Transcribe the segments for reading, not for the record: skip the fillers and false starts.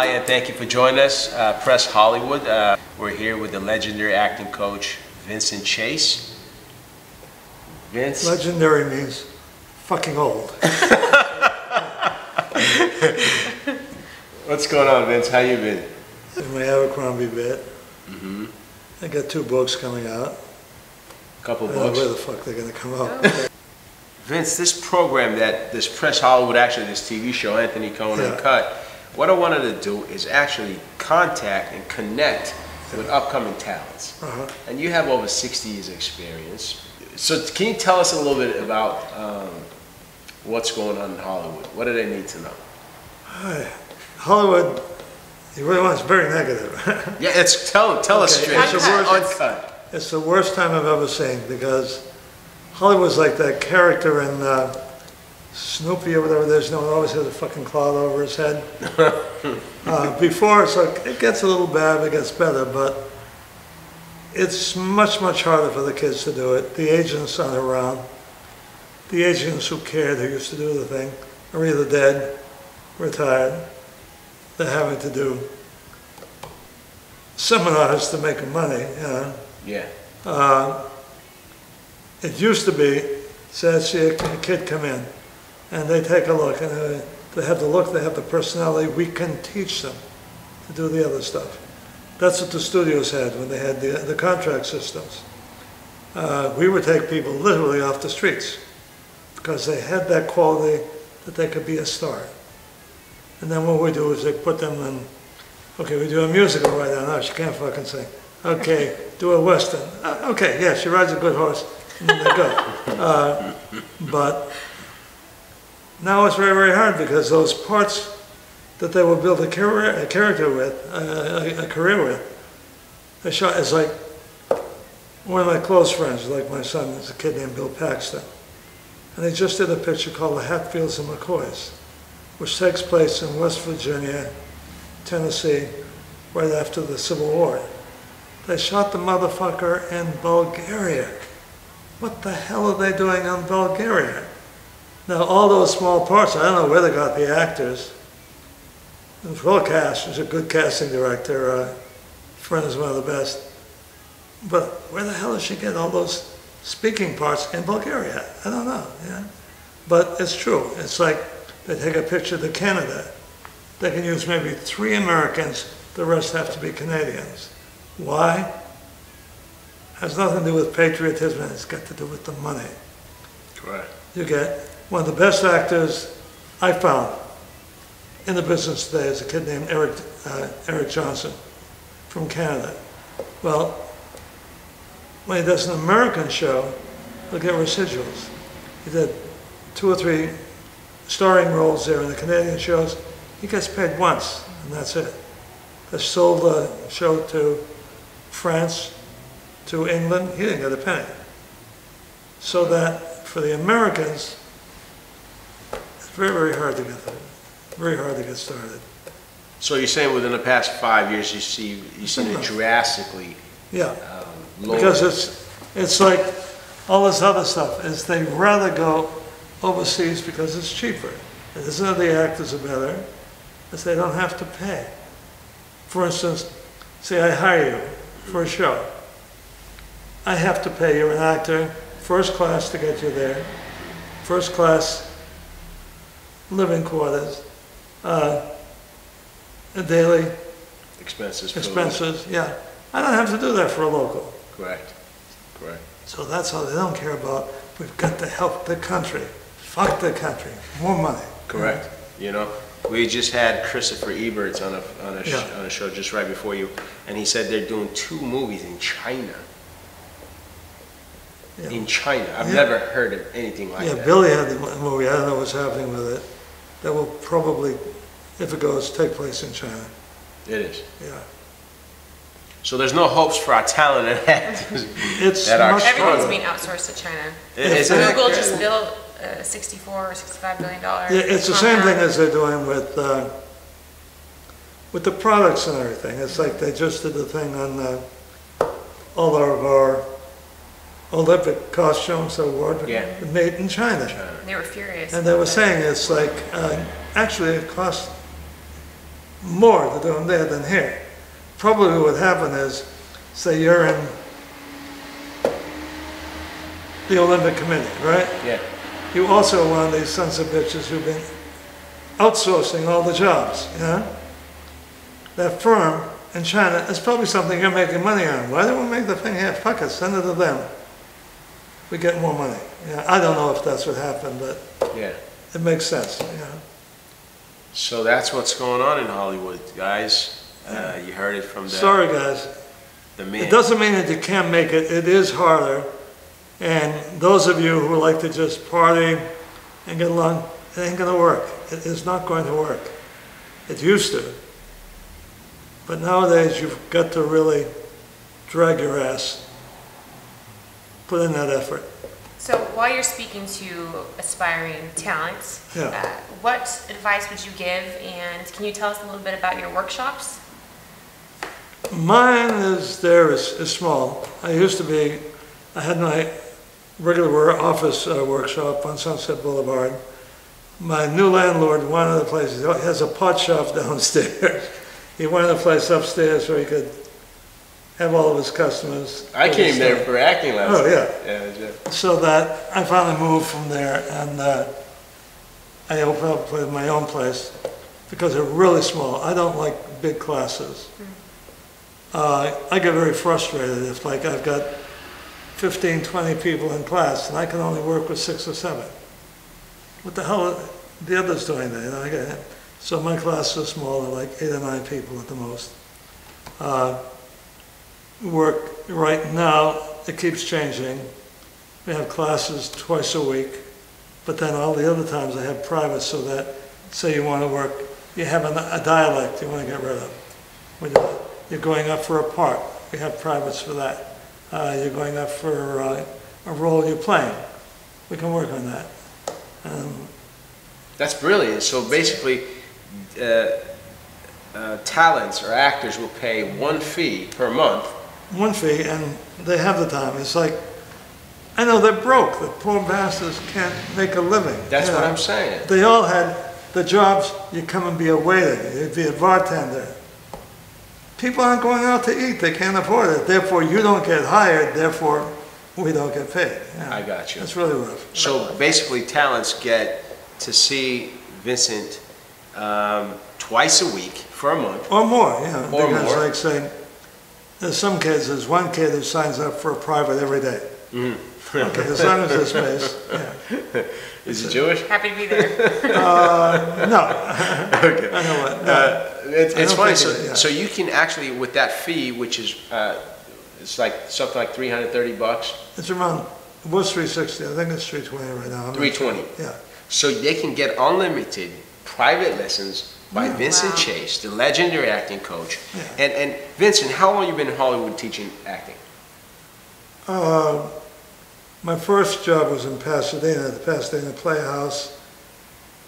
Hi, and thank you for joining us, Press Hollywood. We're here with the legendary acting coach, Vincent Chase. Vince? Legendary means fucking old. What's going on, Vince? How you been? In my Abercrombie bit. I got 2 books coming out. Couple I don't books? know where the fuck they're gonna come out. Vince, this program this Press Hollywood, actually this TV show, Anthony Cohen Uncut, what I wanted to do is actually contact and connect with upcoming talents. And you have over 60 years experience. So can you tell us a little bit about what's going on in Hollywood? What do they need to know? Hollywood, you really want, it's very negative. Yeah, tell us straight. It's Uncut. It's the worst time I've ever seen, because Hollywood's like that character in Snoopy or whatever. There's no one always has a fucking cloud over his head. Before, it's like, it gets a little bad, it gets better, but it's much, much harder for the kids to do it. The agents aren't around. The agents who cared, who used to do the thing, are either dead, retired. They're having to do seminars to make money, you know. Yeah. It used to be, say, see a kid come in, and they take a look, and they have the look, they have the personality, we can teach them to do the other stuff. That's what the studios had when they had the contract systems. We would take people literally off the streets, because they had that quality that they could be a star. And then what we do is they put them in, okay, we do a musical right now, no, she can't fucking sing. Okay, do a Western. Okay, yeah, she rides a good horse, and then they go. But now it's very, very hard, because those parts that they will build a character with, a career with, they shot, it's like one of my close friends, like my son, is a kid named Bill Paxton. And he just did a picture called The Hatfields and McCoys, which takes place in West Virginia, Tennessee, right after the Civil War. They shot the motherfucker in Bulgaria. What the hell are they doing in Bulgaria? Now, all those small parts, I don't know where they got the actors. It was well cast. He was a good casting director. Friend is one of the best. But where the hell did she get all those speaking parts in Bulgaria? I don't know. Yeah? But it's true. It's like they take a picture to Canada. They can use maybe 3 Americans. The rest have to be Canadians. Why? Has nothing to do with patriotism, it's got to do with the money. Correct. You get one of the best actors I found in the business today is a kid named Eric Johnson from Canada. Well, when he does an American show, he'll get residuals. He did 2 or 3 starring roles there in the Canadian shows. He gets paid once, and that's it. They sold the show to France, to England, he didn't get a penny. So that for the Americans, it's very, very hard to get there. Very hard to get started. So you're saying within the past 5 years, you've seen it drastically lower. Because it's like all this other stuff is they rather go overseas because it's cheaper. It isn't that the actors are better, it's they don't have to pay. For instance, say I hire you for a show. I have to pay you, an actor, first class to get you there, first class living quarters, daily expenses, yeah. I don't have to do that for a local. Correct, correct. So that's how they don't care about, we've got to help the country. Fuck the country, more money. Correct, you know. We just had Christopher Eberts on a show just right before you, and he said they're doing 2 movies in China. Yeah. In China. I've never heard of anything like that. Yeah, Billy had the movie, I don't know what's happening with it. That will probably, if it goes, take place in China. It is? Yeah. So there's no hopes for our talented actors Everything's being outsourced to China. Google just built $64 or $65 billion. Yeah, it's the same thing as they're doing with the products and everything. It's like they just did the thing on all of our Olympic costumes award made in China. They were furious. And they were saying it's like, actually it costs more to do them there than here. Probably what would happen is, say you're in the Olympic Committee, right? Yeah. You also are one of these sons of bitches who've been outsourcing all the jobs, you know? That firm in China is probably something you're making money on. Why don't we make the thing here? Fuck it, send it to them. We get more money. Yeah, I don't know if that's what happened, but Yeah. it makes sense, you know? So that's what's going on in Hollywood, guys. You heard it from Sorry, guys. the man. It doesn't mean that you can't make it. It is harder. And those of you who like to just party and get along, it ain't going to work. It is not going to work. It used to. But nowadays, you've got to really drag your ass, put in that effort. So while you're speaking to aspiring talents, Yeah. what advice would you give, and can you tell us a little bit about your workshops? Mine is small. I had my regular office workshop on Sunset Boulevard. My new landlord wanted a place, he has a pot shop downstairs. He wanted a place upstairs where he could have all of his customers. I came there for acting last Oh, yeah. Yeah. So that I finally moved from there, and I opened up with my own place because they're really small. I don't like big classes. I get very frustrated if, like, I've got 15, 20 people in class and I can only work with 6 or 7. What the hell are the others doing there? You know, so my class is smaller, like 8 or 9 people at the most. Work right now, it keeps changing. We have classes twice a week, but then all the other times I have private, so that, say you want to work, you have a dialect you want to get rid of. You're going up for a part, we have privates for that. You're going up for a role you're playing, we can work on that. That's brilliant. So basically, talents or actors will pay one fee per month. One fee, and they have the time. It's like, I know they're broke. The poor bastards can't make a living. That's what I'm saying. They all had the jobs, you come and be a waiter, you'd be a bartender. People aren't going out to eat, they can't afford it. Therefore, you don't get hired, therefore, we don't get paid. Yeah. I got you. It's really rough. So basically, talents get to see Vincent twice a week for a month. Or more, yeah. Or because, more. like, say, there's some kids, there's one kid who signs up for a private every day. Okay, as long as there's space, yeah. Is he Jewish? Happy to be there. No. Okay. I know what, no. It's I don't funny. think it- yeah. So you can actually, with that fee, which is it's like something like $330, It's around, it was 360, I think it's 320 right now. I'm not sure. $320. Yeah. So they can get unlimited private lessons by Vincent Wow. Chase, the legendary acting coach. Yeah. And Vincent, how long have you been in Hollywood teaching acting? My first job was in Pasadena, the Pasadena Playhouse.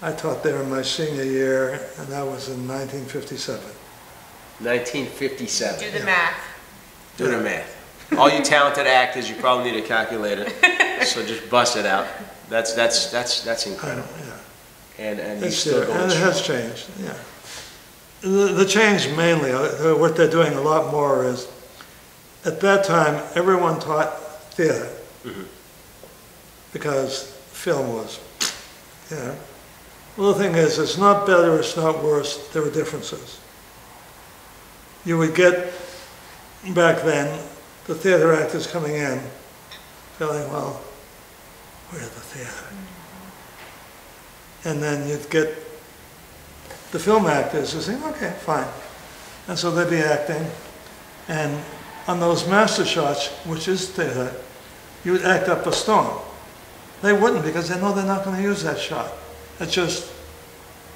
I taught there in my senior year, and that was in 1957. 1957. Do the math. Do the math. All you talented actors, you probably need a calculator. So just bust it out. That's I incredible. don't, yeah. And you It's still there, going and it strong. has changed, yeah. The change mainly, what they're doing a lot more is, at that time, everyone taught theater. Because film was, you know. Well, the thing is, it's not better, it's not worse, there were differences. You would get, back then, the theater actors coming in, feeling, well, we're the theater. And then you'd get the film actors who say, okay, fine. And so they'd be acting, and on those master shots, which is theater, you would act up a storm. They wouldn't, because they know they're not going to use that shot. It's just,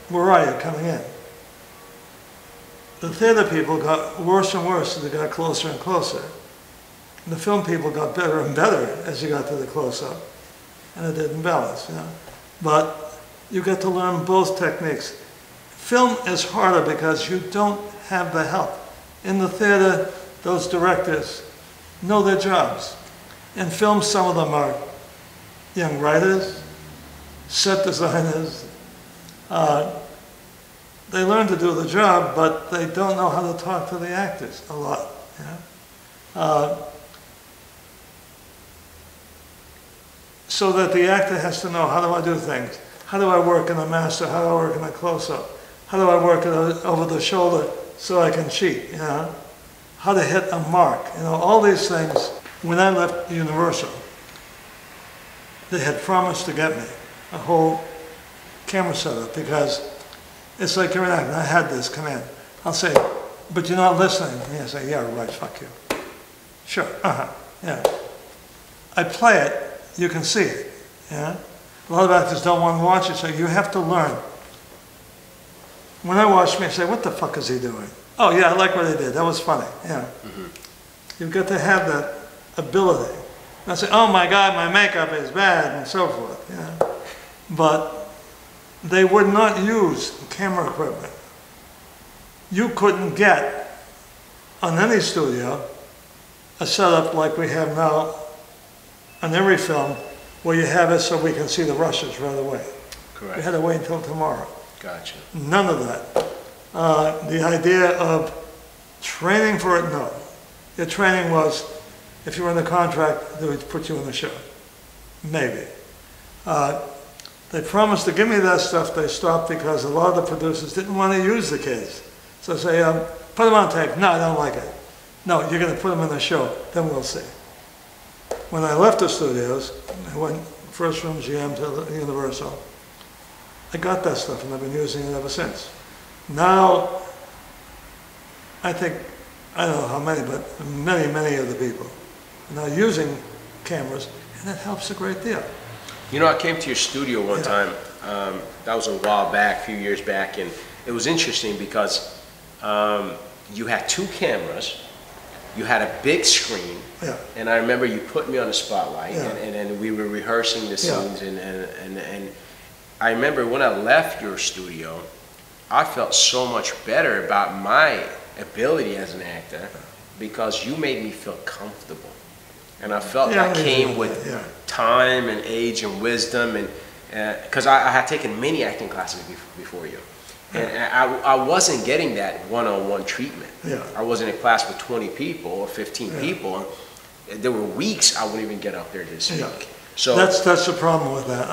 where are you coming in? The theater people got worse and worse as they got closer and closer. And the film people got better and better as you got to the close-up. And it didn't balance, you know. But you get to learn both techniques. Film is harder because you don't have the help. In the theater, those directors know their jobs. In film, some of them are young writers, set designers, they learn to do the job, but they don't know how to talk to the actors a lot. So that the actor has to know, how do I do things? How do I work in a master? How do I work in a close-up? How do I work it over the shoulder so I can cheat? How to hit a mark? All these things. When I left Universal, they had promised to get me a whole camera setup, because it's like you're an actor. I had this come in. I'll say, but you're not listening. And he'll say, yeah, right, fuck you. Sure, yeah. I play it, you can see it, A lot of actors don't want to watch it, so you have to learn. When I watch me, I say, what the fuck is he doing? Oh yeah, I like what he did, that was funny, You've got to have that ability. And I say, oh my God, my makeup is bad, and so forth, But they would not use camera equipment. You couldn't get, on any studio, a setup like we have now on every film, where you have it so we can see the rushes right away. Correct. We had to wait until tomorrow. Gotcha. None of that. The idea of training for it, no. The training was, if you were in the contract, they would put you in the show. Maybe. They promised to give me that stuff, they stopped because a lot of the producers didn't want to use the kids. So I say, put them on tape. No, I don't like it. No, you're going to put them in the show, then we'll see. When I left the studios, I went first from GM to Universal, I got that stuff and I've been using it ever since. Now, I think, I don't know how many, but many of the people are now using cameras, and it helps a great deal. I came to your studio one time, that was a while back, a few years back, and it was interesting because you had 2 cameras, you had a big screen, and I remember you put me on the spotlight, and we were rehearsing the scenes, and I remember when I left your studio, I felt so much better about my ability as an actor because you made me feel comfortable. And I felt that came with time and age and wisdom, and because I had taken many acting classes before you. And I wasn't getting that one-on-one treatment. I was in a class with 20 people or 15 people. And there were weeks I wouldn't even get up there to speak. So that's the problem with that.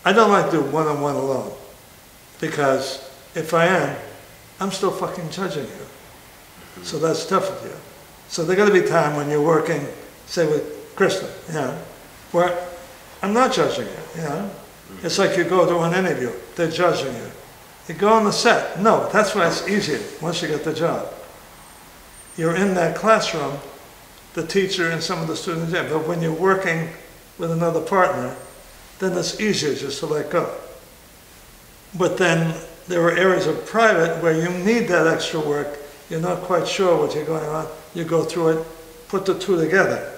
I don't like to do one-on-one alone, because if I am, I'm still fucking judging you. So that's tough with you. So there's got to be time when you're working, say with Kristen, where I'm not judging you, It's like you go to an interview, they're judging you. You go on the set, no, that's why it's easier once you get the job. You're in that classroom, the teacher and some of the students in, but when you're working with another partner, then it's easier just to let go. But then there are areas of private where you need that extra work, you're not quite sure what you're going on, you go through it, put the 2 together,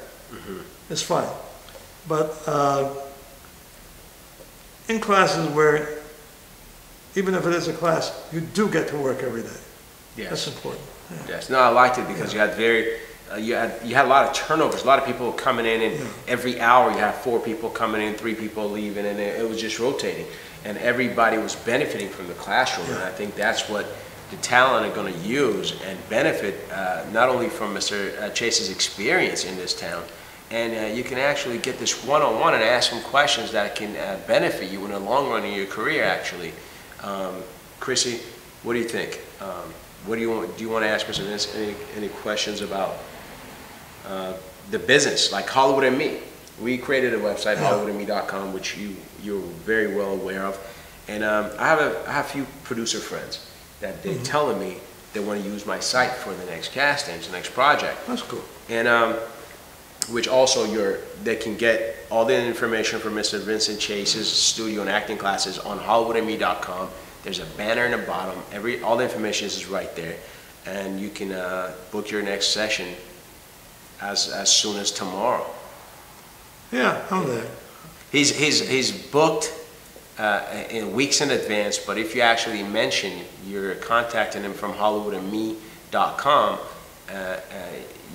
it's fine. But in classes where, even if it is a class, you do get to work every day. Yes. That's important. Yes, no, I liked it because you had you had a lot of turnovers, a lot of people coming in, and every hour you had 4 people coming in, 3 people leaving, and it was just rotating, and everybody was benefiting from the classroom, and I think that's what the talent are going to use and benefit not only from Mr. Chase's experience in this town, and you can actually get this one-on-one and ask him questions that can benefit you in the long run in your career, actually. Chrissy, what do you think? What do you want? Do you want to ask Mr. Vince any questions about the business, like Hollywood and Me? We created a website, hollywoodandme.com, which you're very well aware of, and I have a few producer friends that they're telling me they want to use my site for the next castings, the next project. That's cool. And which also they can get all the information from Mr. Vincent Chase's studio and acting classes on hollywoodandme.com. There's a banner in the bottom. All the information is right there, and you can book your next session as soon as tomorrow. Yeah, I'm there. He's booked in weeks in advance, but if you actually mention you're contacting him from hollywoodandme.com,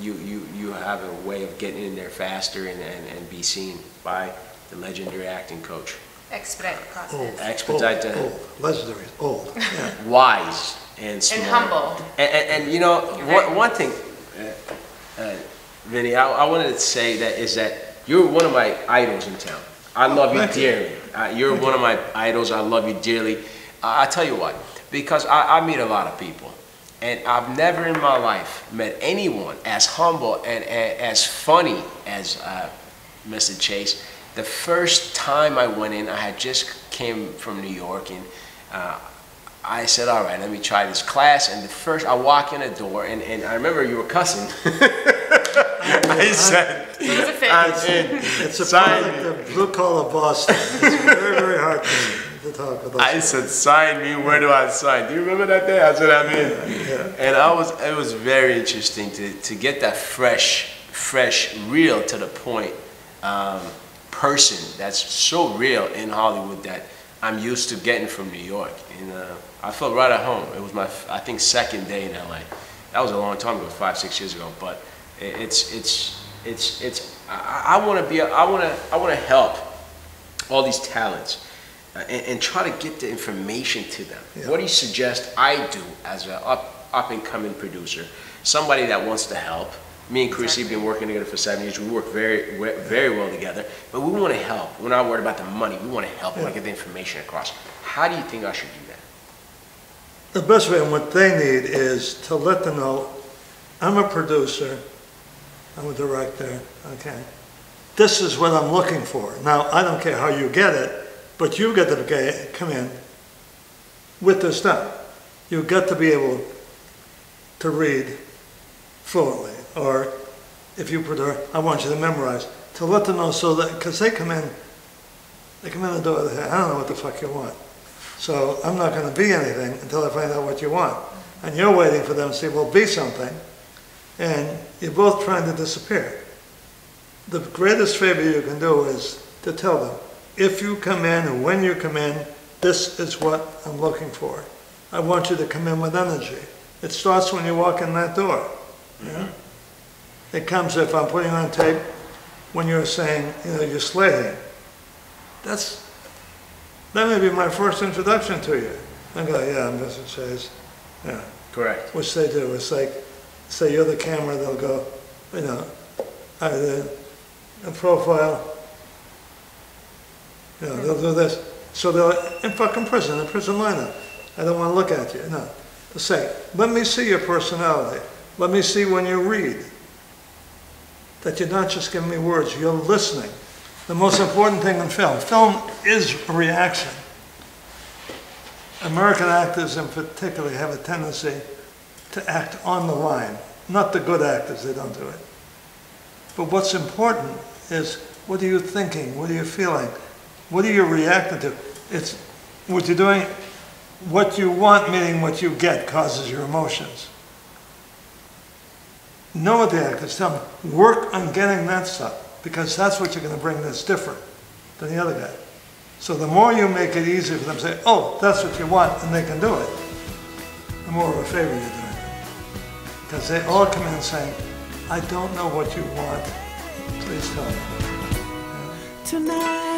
you have a way of getting in there faster and be seen by the legendary acting coach. Expedite the process. Expedite the Old, legendary, old, yeah. wise and smart. And humble. And you know, one thing, Vinny, I wanted to say that is that you're one of my idols in town. I love you dearly. You're one of my idols. I love you dearly. I tell you what, because I meet a lot of people, and I've never in my life met anyone as humble and as funny as Mr. Chase. The first time I went in, I had just came from New York, and I said, all right, let me try this class. And I walk in the door, and I remember you were cussing. I said, It's a product of blue-collar Boston. It's very, very hard to talk about. I said, sign me, where do I sign? Do you remember that day? I said, I'm in. Yeah. And it was very interesting to get that fresh, real to the point person that's so real in Hollywood that I'm used to getting from New York. And I felt right at home. It was my, I think, second day in LA. That was a long time ago, 5-6 years ago. But I want to help all these talents and try to get the information to them. Yeah. What do you suggest I do as an up and coming producer, somebody that wants to help? Me and Chrissy have been working together for 7 years. We work very well together, but we want to help. We're not worried about the money. We want to help. We want to get the information across. How do you think I should do that? The best way, and what they need, is to let them know, I'm a producer, I'm a director, okay. This is what I'm looking for. Now, I don't care how you get it, but you get to come in with this done. You've got to be able to read fluently, or if you produce, I want you to memorize, to let them know, so that, because they come in the door, they say, I don't know what the fuck you want. So I'm not going to be anything until I find out what you want. And you're waiting for them to say, well, be something. And you're both trying to disappear. The greatest favor you can do is to tell them, if you come in and when you come in, this is what I'm looking for. I want you to come in with energy. It starts when you walk in that door. Yeah? It comes, if I'm putting on tape, when you're saying, you're slating. That may be my first introduction to you. I go, yeah, I'm Mr. Chase. Yeah. Correct. Which they do. It's like, say you're the camera, they'll go, a profile. They'll do this. So they're in fucking prison lineup. I don't want to look at you. No. They'll say, let me see your personality. Let me see when you read. That you're not just giving me words, you're listening. The most important thing in film is a reaction. American actors in particular have a tendency to act on the line. Not the good actors, they don't do it. But what's important is, what are you thinking? What are you feeling? What are you reacting to? It's what you're doing, what you want, meaning what you get, causes your emotions. Know what the actors tell them. Work on getting that stuff, because that's what you're going to bring that's different than the other guy. So the more you make it easy for them to say, oh, that's what you want, and they can do it, the more of a favor you're doing. Because they all come in saying, I don't know what you want, please tell me. Tonight.